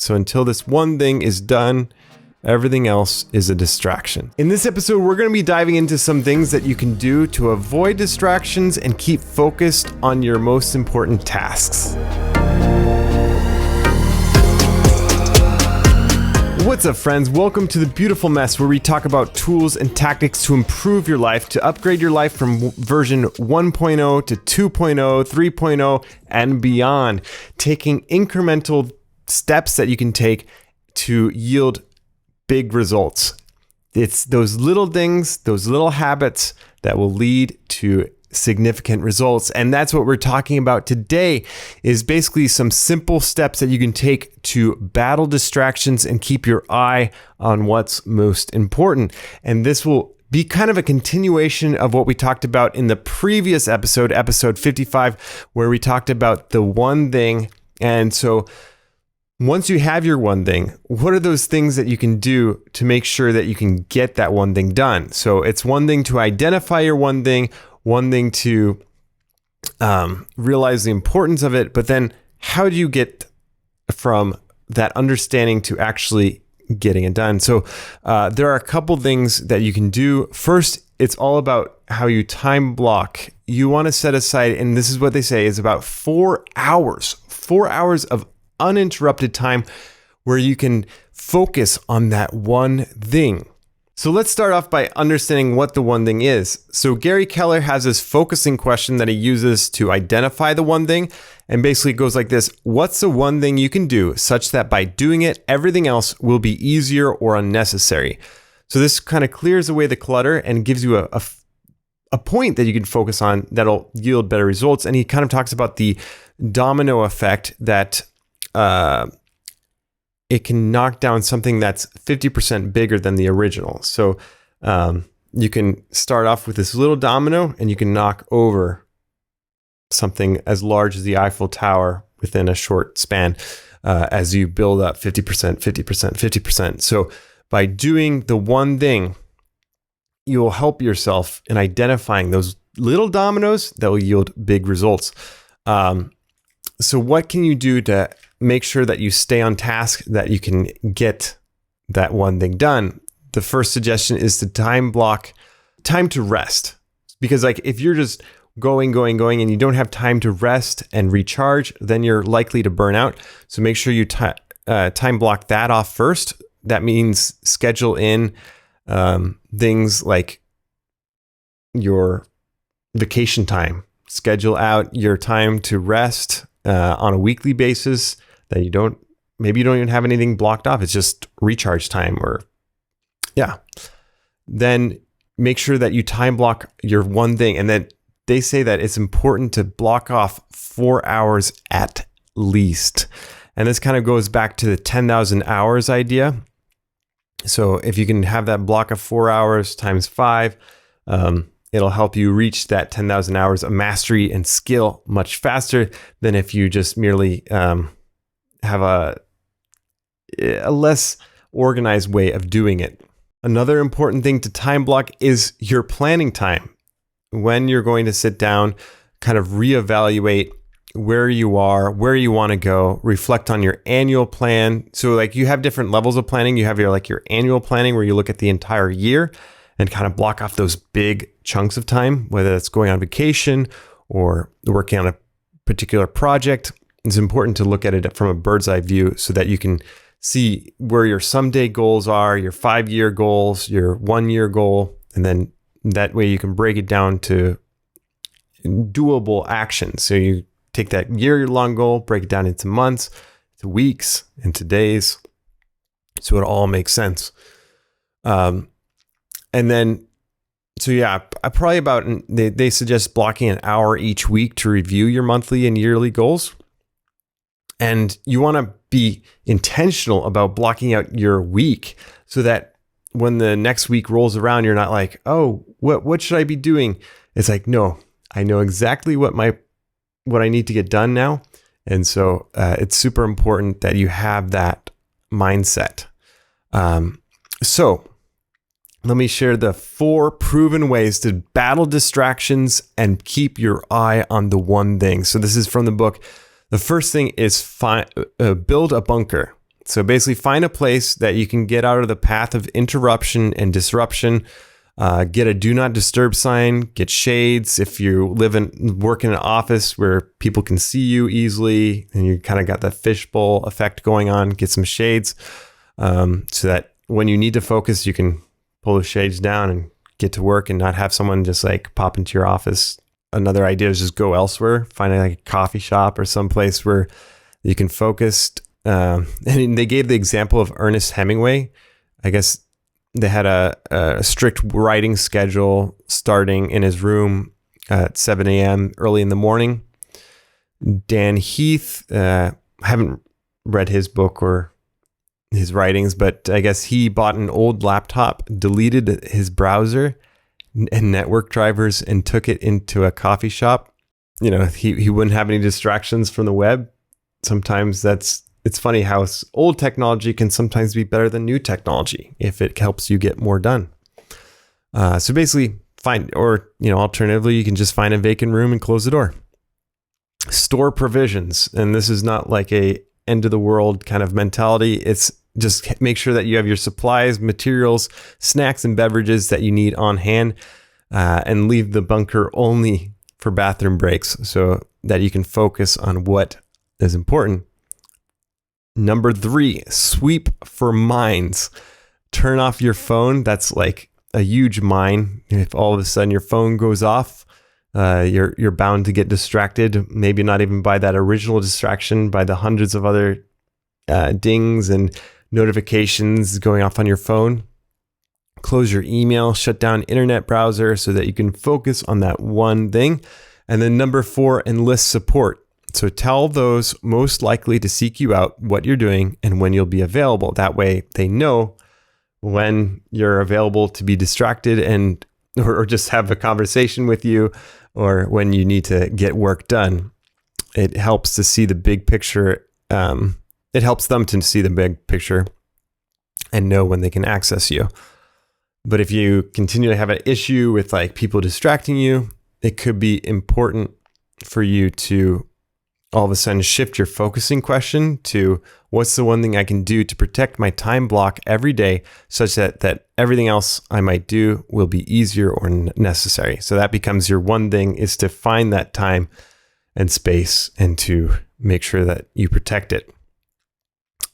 So until this one thing is done, everything else is a distraction. In this episode, we're going to be diving into some things that you can do to avoid distractions and keep focused on your most important tasks. What's up, friends? Welcome to The Beautiful Mess, where we talk about tools and tactics to improve your life, to upgrade your life from version 1.0 to 2.0, 3.0, and beyond, taking incremental steps that you can take to yield big results. It's those little things, those little habits that will lead to significant results. And that's what we're talking about today, is basically some simple steps that you can take to battle distractions and keep your eye on what's most important. And this will be kind of a continuation of what we talked about in the previous episode, episode 55, where we talked about the one thing. And so once you have your one thing, what are those things that you can do to make sure that you can get that one thing done? So it's one thing to identify your one thing to realize the importance of it, but then how do you get from that understanding to actually getting it done? So there are a couple things that you can do. First, it's all about how you time block. You want to set aside, and this is what they say, is about 4 hours of uninterrupted time where you can focus on that one thing. So let's start off by understanding what the one thing is. So Gary Keller has this focusing question that he uses to identify the one thing, and basically it goes like this: what's the one thing you can do such that by doing it, everything else will be easier or unnecessary? So this kind of clears away the clutter and gives you a point that you can focus on that'll yield better results. And he kind of talks about the domino effect that it can knock down something that's 50% bigger than the original. So you can start off with this little domino and you can knock over something as large as the Eiffel Tower within a short span as you build up 50%, 50%, 50%. So by doing the one thing, you will help yourself in identifying those little dominoes that will yield big results. So what can you do to make sure that you stay on task, that you can get that one thing done? The first suggestion is to time block, time to rest. Because like if you're just going, and you don't have time to rest and recharge, then you're likely to burn out. So make sure you time block that off first. That means schedule in things like your vacation time. Schedule out your time to rest on a weekly basis that maybe you don't even have anything blocked off. It's just recharge time Then make sure that you time block your one thing. And then they say that it's important to block off 4 hours at least. And this kind of goes back to the 10,000 hours idea. So if you can have that block of 4 hours times 5, it'll help you reach that 10,000 hours of mastery and skill much faster than if you just merely have a less organized way of doing it. Another important thing to time block is your planning time. When you're going to sit down, kind of reevaluate where you are, where you want to go, reflect on your annual plan. So like you have different levels of planning. You have your annual planning where you look at the entire year and kind of block off those big chunks of time, whether that's going on vacation or working on a particular project. It's important to look at it from a bird's eye view so that you can see where your someday goals are, your 5-year goals, your 1-year goal, and then that way you can break it down to doable actions. So you take that year-long goal, break it down into months, to weeks, into days, so it all makes sense. And then, they suggest blocking an hour each week to review your monthly and yearly goals. And you want to be intentional about blocking out your week so that when the next week rolls around, you're not like, oh, what should I be doing? It's like, no, I know exactly what I need to get done now. And so it's super important that you have that mindset. So let me share the 4 proven ways to battle distractions and keep your eye on the one thing. So this is from the book. The first thing is build a bunker. So basically find a place that you can get out of the path of interruption and disruption. Get a do not disturb sign, get shades. If you work in an office where people can see you easily and you kind of got that fishbowl effect going on, get some shades so that when you need to focus, you can pull the shades down and get to work and not have someone just like pop into your office. Another idea is just go elsewhere, find like a coffee shop or someplace where you can focus. And they gave the example of Ernest Hemingway. I guess they had a strict writing schedule starting in his room at 7 a.m. early in the morning. Dan Heath, haven't read his book or his writings, but I guess he bought an old laptop, deleted his browser and network drivers, and took it into a coffee shop. You know, he wouldn't have any distractions from the web. Sometimes it's funny how old technology can sometimes be better than new technology if it helps you get more done. So basically alternatively, you can just find a vacant room and close the door. Store provisions. And this is not like a end of the world kind of mentality. It's just make sure that you have your supplies, materials, snacks, and beverages that you need on hand, and leave the bunker only for bathroom breaks so that you can focus on what is important. Number 3, sweep for mines. Turn off your phone. That's like a huge mine. If all of a sudden your phone goes off, you're bound to get distracted. Maybe not even by that original distraction, by the hundreds of other dings and notifications going off on your phone. Close your email, shut down internet browser so that you can focus on that one thing. And then number 4, enlist support. So tell those most likely to seek you out what you're doing and when you'll be available. That way they know when you're available to be distracted or just have a conversation with you, or when you need to get work done. It helps to see the big picture. It helps them to see the big picture and know when they can access you. But if you continue to have an issue with like people distracting you, it could be important for you to all of a sudden shift your focusing question to what's the one thing I can do to protect my time block every day such that everything else I might do will be easier or necessary. So that becomes your one thing, is to find that time and space and to make sure that you protect it.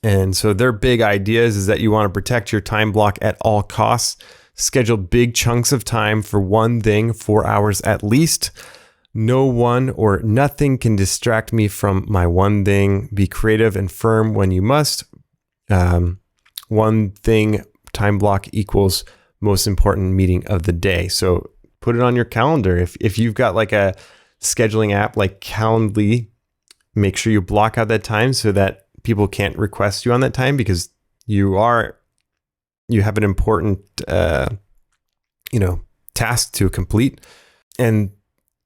And so their big ideas is that you want to protect your time block at all costs. Schedule big chunks of time for one thing, 4 hours at least. No one or nothing can distract me from my one thing. Be creative and firm when you must. One thing time block equals most important meeting of the day. So put it on your calendar. If you've got like a scheduling app like Calendly, make sure you block out that time so that people can't request you on that time, because you have an important task to complete. And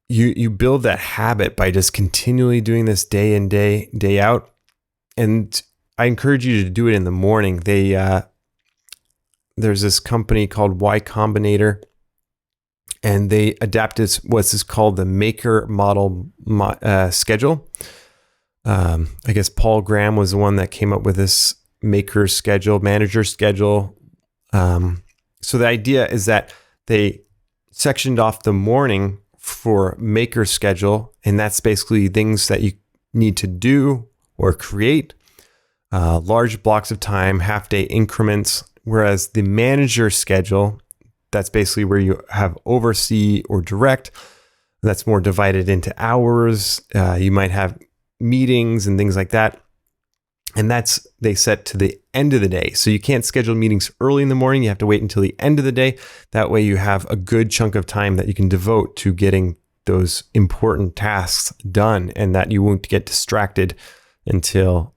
you build that habit by just continually doing this day in, day out. And I encourage you to do it in the morning. There's this company called Y Combinator, and they adapted what's called the Maker model schedule. I guess Paul Graham was the one that came up with this Maker schedule, manager schedule. So the idea is that they sectioned off the morning for Maker schedule, and that's basically things that you need to do or create, large blocks of time, half-day increments. Whereas the manager schedule, that's basically where you have oversee or direct. That's more divided into hours. You might have meetings and things like that. And they set to the end of the day. So you can't schedule meetings early in the morning. You have to wait until the end of the day. That way you have a good chunk of time that you can devote to getting those important tasks done, and that you won't get distracted until,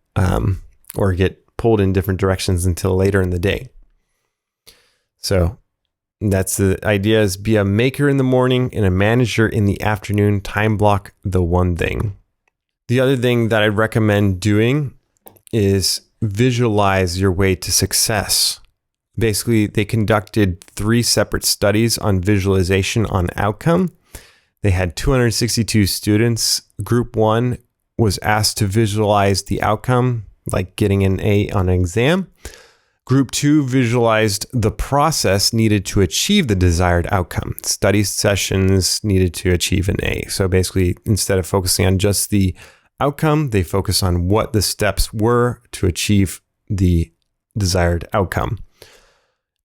or get pulled in different directions until later in the day. So that's the idea, is be a maker in the morning and a manager in the afternoon. Time block the one thing. The other thing that I'd recommend doing is visualize your way to success. Basically, they conducted 3 separate studies on visualization on outcome. They had 262 students. Group 1 was asked to visualize the outcome. like getting an A on an exam. Group 2 visualized the process needed to achieve the desired outcome. Study sessions needed to achieve an A. So basically, instead of focusing on just the outcome, they focus on what the steps were to achieve the desired outcome.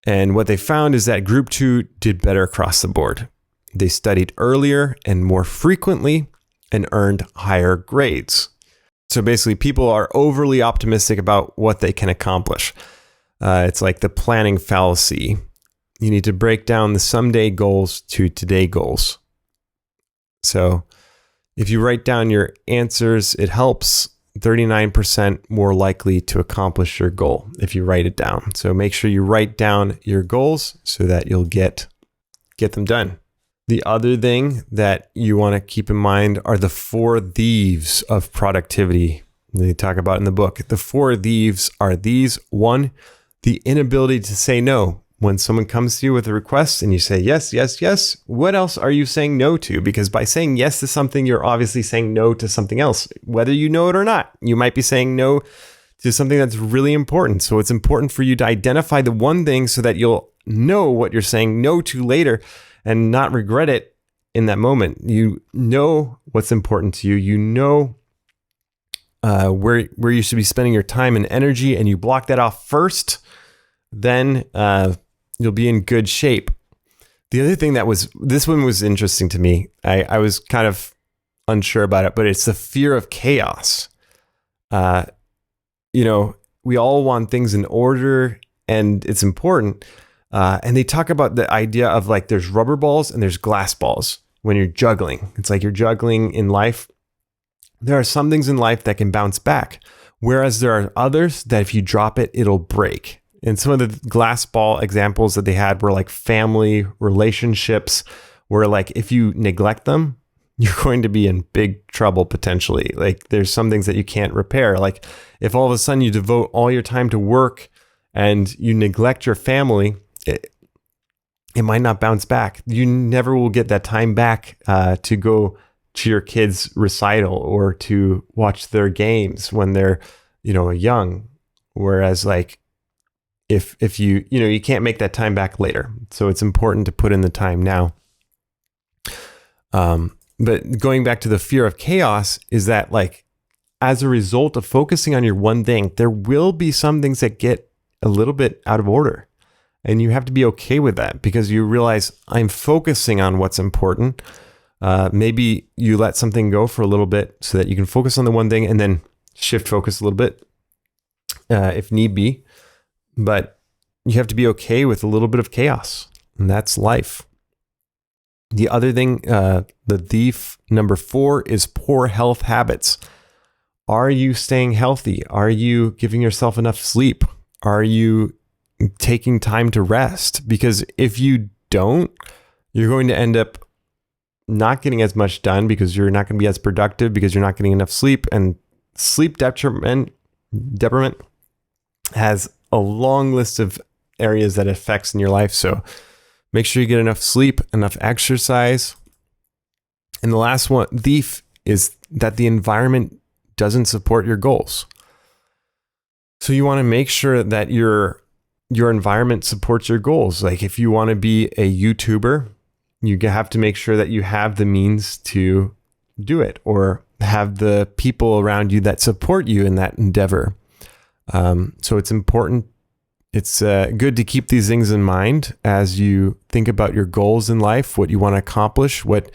And what they found is that group 2 did better across the board. They studied earlier and more frequently and earned higher grades. So basically, people are overly optimistic about what they can accomplish. It's like the planning fallacy. You need to break down the someday goals to today goals. So if you write down your answers, it helps. 39% more likely to accomplish your goal if you write it down. So make sure you write down your goals so that you'll get them done. The other thing that you want to keep in mind are the 4 thieves of productivity they talk about in the book. The 4 thieves are these. 1, the inability to say no. When someone comes to you with a request and you say yes, yes, yes, what else are you saying no to? Because by saying yes to something, you're obviously saying no to something else, whether you know it or not. You might be saying no to something that's really important. So it's important for you to identify the one thing so that you'll know what you're saying no to later and not regret it in that moment. You know what's important to you. You know where you should be spending your time and energy, and you block that off first. Then you'll be in good shape. The other thing this one was interesting to me. I was kind of unsure about it, but it's the fear of chaos. We all want things in order, and it's important. And they talk about the idea of like there's rubber balls and there's glass balls when you're juggling. It's like you're juggling in life. There are some things in life that can bounce back, whereas there are others that if you drop it, it'll break. And some of the glass ball examples that they had were like family relationships, where like if you neglect them, you're going to be in big trouble potentially. Like there's some things that you can't repair. Like if all of a sudden you devote all your time to work and you neglect your family, it might not bounce back. You never will get that time back to go to your kids' recital or to watch their games when they're, young. Whereas like if you can't make that time back later. So it's important to put in the time now. But going back to the fear of chaos is that like, as a result of focusing on your one thing, there will be some things that get a little bit out of order. And you have to be okay with that because you realize I'm focusing on what's important. Maybe you let something go for a little bit so that you can focus on the one thing and then shift focus a little bit if need be. But you have to be okay with a little bit of chaos, and that's life. The other thing, the thief number 4 is poor health habits. Are you staying healthy? Are you giving yourself enough sleep? Are you taking time to rest? Because if you don't, you're going to end up not getting as much done because you're not going to be as productive because you're not getting enough sleep. And sleep detriment has a long list of areas that it affects in your life. So make sure you get enough sleep, enough exercise. And the last one, thief, is that the environment doesn't support your goals. So you want to make sure that your environment supports your goals. Like if you want to be a YouTuber, you have to make sure that you have the means to do it or have the people around you that support you in that endeavor. So it's important. It's good to keep these things in mind as you think about your goals in life, what you want to accomplish, what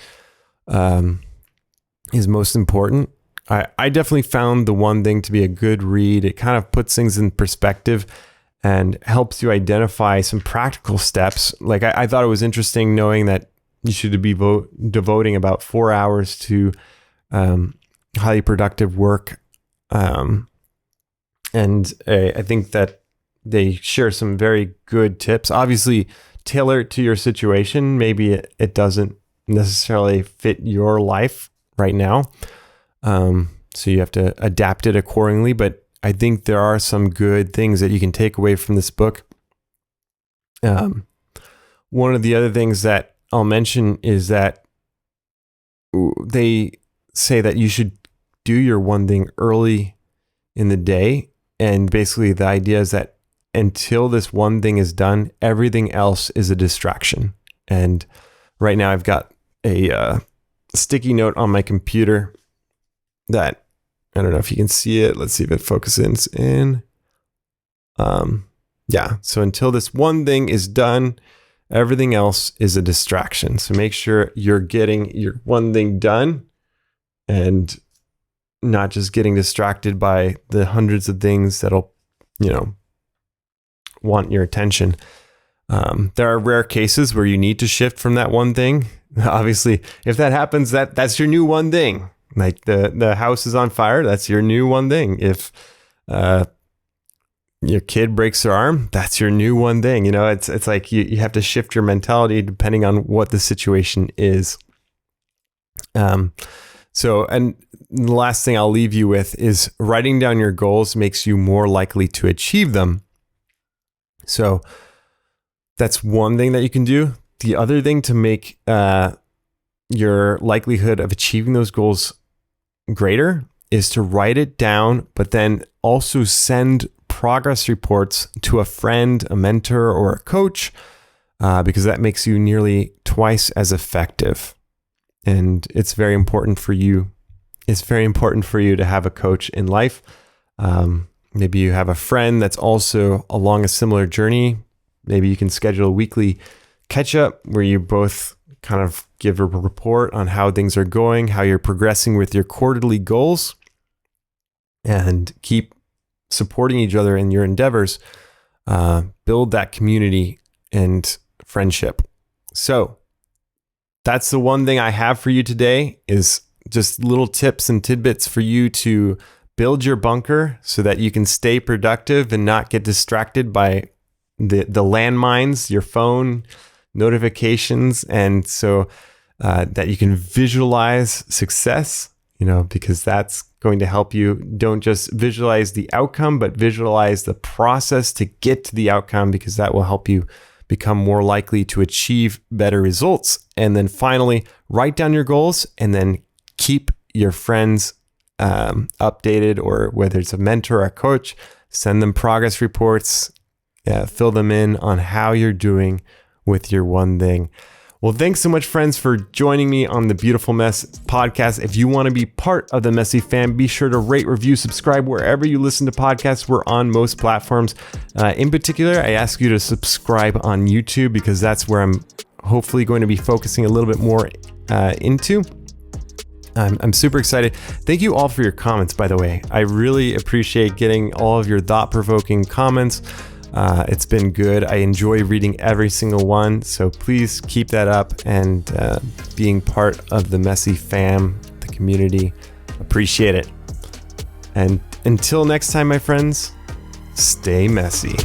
is most important. I definitely found the one thing to be a good read. It kind of puts things in perspective and helps you identify some practical steps. Like I thought it was interesting knowing that you should be devoting about 4 hours to highly productive work. And I think that they share some very good tips. Obviously, tailor it to your situation. Maybe it doesn't necessarily fit your life right now. So you have to adapt it accordingly. But I think there are some good things that you can take away from this book. One of the other things that I'll mention is that they say that you should do your one thing early in the day And basically the idea is that until this one thing is done, everything else is a distraction. And right now I've got a sticky note on my computer that, I don't know if you can see it. Let's see if it focuses in. Yeah. So until this one thing is done, everything else is a distraction. So make sure you're getting your one thing done and not just getting distracted by the hundreds of things that'll, want your attention. There are rare cases where you need to shift from that one thing. Obviously, if that happens, that's your new one thing. Like the house is on fire, that's your new one thing. If your kid breaks their arm, that's your new one thing. It's like you have to shift your mentality depending on what the situation is. And the last thing I'll leave you with is writing down your goals makes you more likely to achieve them. So that's one thing that you can do. The other thing to make your likelihood of achieving those goals greater is to write it down, but then also send progress reports to a friend, a mentor, or a coach, because that makes you nearly twice as effective. And it's very important for you. It's very important for you to have a coach in life. Maybe you have a friend that's also along a similar journey. Maybe you can schedule a weekly catch up where you both kind of give a report on how things are going, how you're progressing with your quarterly goals, and keep supporting each other in your endeavors. Build that community and friendship. So that's the one thing I have for you today, is just little tips and tidbits for you to build your bunker so that you can stay productive and not get distracted by the landmines, your phone, notifications, and so that you can visualize success, because that's going to help you. Don't just visualize the outcome, but visualize the process to get to the outcome, because that will help you become more likely to achieve better results. And then finally, write down your goals and then keep your friends updated, or whether it's a mentor or a coach, send them progress reports, fill them in on how you're doing with your one thing. Well, thanks so much, friends, for joining me on the Beautiful Mess podcast. If you want to be part of the Messy fam, be sure to rate, review, subscribe wherever you listen to podcasts. We're on most platforms. In particular, I ask you to subscribe on YouTube, because that's where I'm hopefully going to be focusing a little bit more into. I'm super excited. Thank you all for your comments, by the way. I really appreciate getting all of your thought-provoking comments. It's been good. I enjoy reading every single one. So please keep that up, and being part of the Messy fam, the community. Appreciate it. And until next time, my friends, stay messy.